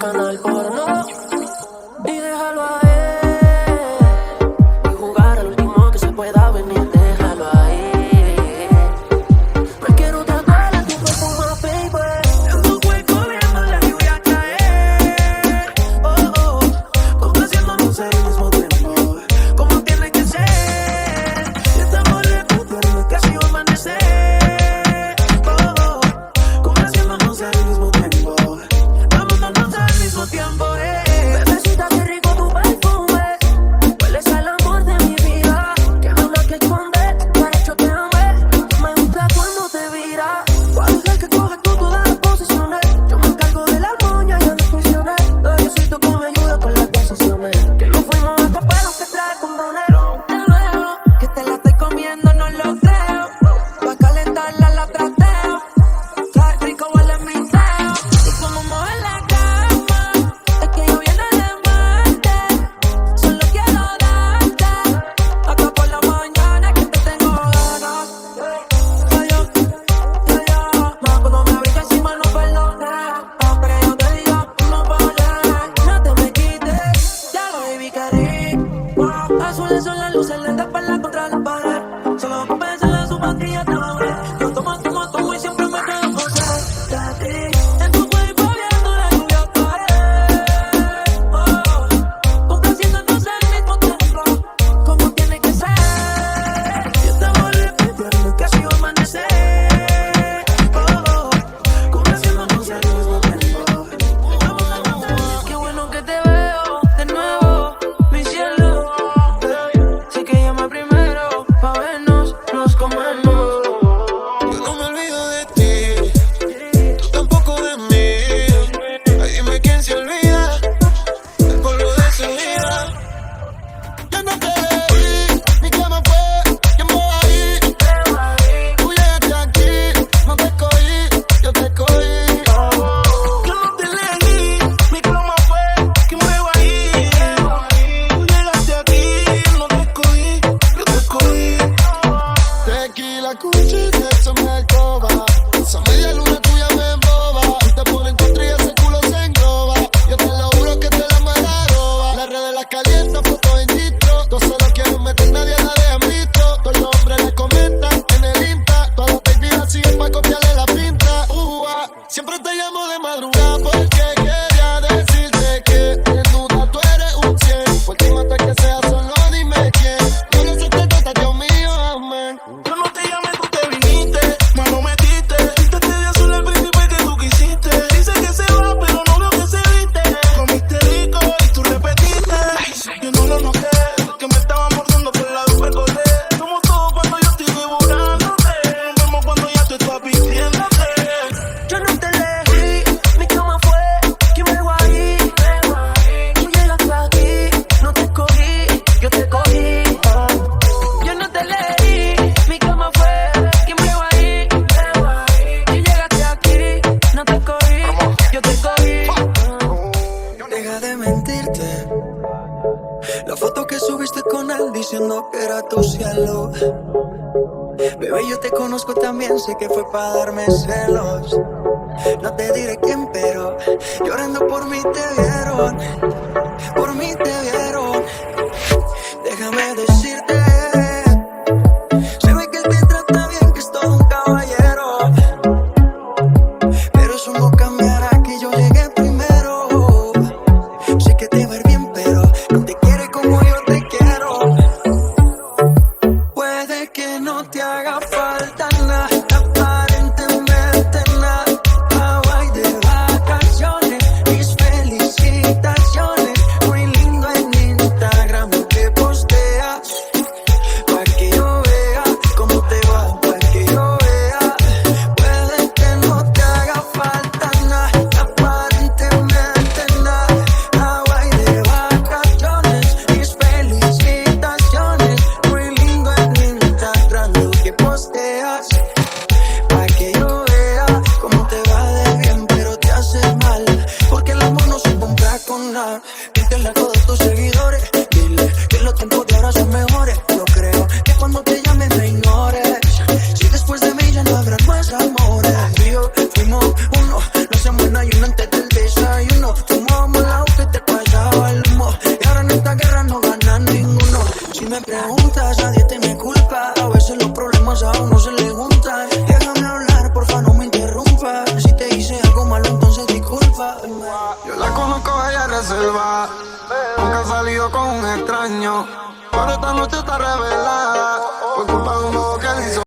canal porno y déjalo a él y jugar al último que se pueda venir, déjalo ahí. No quiero otra cosa, tu cuerpo más baby. En tu cuerpo viendo la lluvia caer. Oh, oh, complaciéndonos al mismo tiempo, como tiene que ser. Y estamos repitiendo casi un amanecer. Oh, oh, complaciéndonos al mismo tiempo, amándonos al mismo tiempo. Bebecita, qué rico tu perfume, hueles al amor de mi vida. Que no lo que esconder, para hecho te amé. Me gusta cuando te vira, cuando es el que coge tú todas las posiciones. Yo me encargo de la moña y de las prisiones. Necesito que me ayude con las decisiones, que no fuimos a escapar aunque trae condones. De nuevo, que te la estoy comiendo, no lo creo. Pa' calentarla la trateo, trae rico huele mi dedo. Y como mueve la cama, es que yo viene de Marte. Solo quiero darte, acá por la mañana que te tengo ganas. Más cuando me abrí encima no perdoné. Pero yo te digo, no pares, no te me quites. Ya lo baby, qué rico. Azules son las luces, lentas para contra la pared. Solo pa' pensar en su pantalla otra vez. Yo tomo y siempre me quedo con sed de ti. En tu cuerpo viendo la lluvia caer. Oh, complaciéndonos al mismo tiempo, como tiene que ser. Y estamos repitiendo casi un amanecer. Oh, oh, complaciéndonos al mismo tiempo. Qué bueno que te veo de nuevo, mi cielo. Sé que llama primero, pa' vernos, nos comemos. Yo no me olvido de ti, tú tampoco de mí. Ay, dime quién se olvida del polvo de su vida. Yo no te vi, mi cama fue quien me va ahí. Tú llegaste aquí, no te escogí, yo te escogí. Yo no te elegí, mi cama fue quien me va ahí. Tú llegaste aquí, no te escogí, yo te escogí. Tequila, cuchilla, eso me alcoba. Esa media luna tuya me emboba. Y te pone en contra y ese culo se engloba. Yo te lo juro que te la malaroba. Las redes las calientan, fotos en distro. No se lo quiero meter, nadie la dejan visto. Todos los hombres le comentan en el Insta. Todas las baby siguen pa' copiarle la pinta. Siempre te llamo de madrugada porque quería decirte que desnuda tú eres un 100. Por ti mato que sea, solo dime quién. Yo no sé qué trata, Dios mío, amén. Yo no te llamé, tú te viniste, mano metiste. Viste te vi azul al príncipe que tú quisiste. Dice que se va, pero no veo que se viste. Comiste rico y tú repetiste. Yo no lo noté, que me estaba mordiendo por la luz recordé. Somos todos cuando yo estoy devorándote. Nos vemos cuando ya tú estás vistiéndote. Yo no te elegí, mi cama fue quien me dejó ahí. Tú llegaste aquí, no te escogí, yo te cogí. Yo no te elegí, mi cama fue quien me dejó ahí. Tú llegaste aquí, no te escogí, yo te cogí. Deja de mentirte. La foto que subiste con él diciendo que era tu cielo. Bebé, yo te conozco también, sé que fue para darme celos. No te diré quién, pero llorando por mí te vieron. Por mí te vieron. Déjame decirte, se ve que él te trata bien, que es todo un caballero. Pero eso no cambiará que yo llegué primero. Sé que te va a ir bien, pero no te quiere como yo te quiero. Puede que no te haga falta nada, aparentemente nada. Hawaii de vacaciones, mis felicitaciones. me preguntas, nadie tiene culpa. A veces los problemas a uno se le juntan. Déjame hablar, porfa, no me interrumpas. Si te hice algo malo, entonces disculpa. Yo la conozco, ella es reservada. Nunca ha salido con un extraño. Pero esta noche está revelada. Por culpa de un nuevo que le hizo.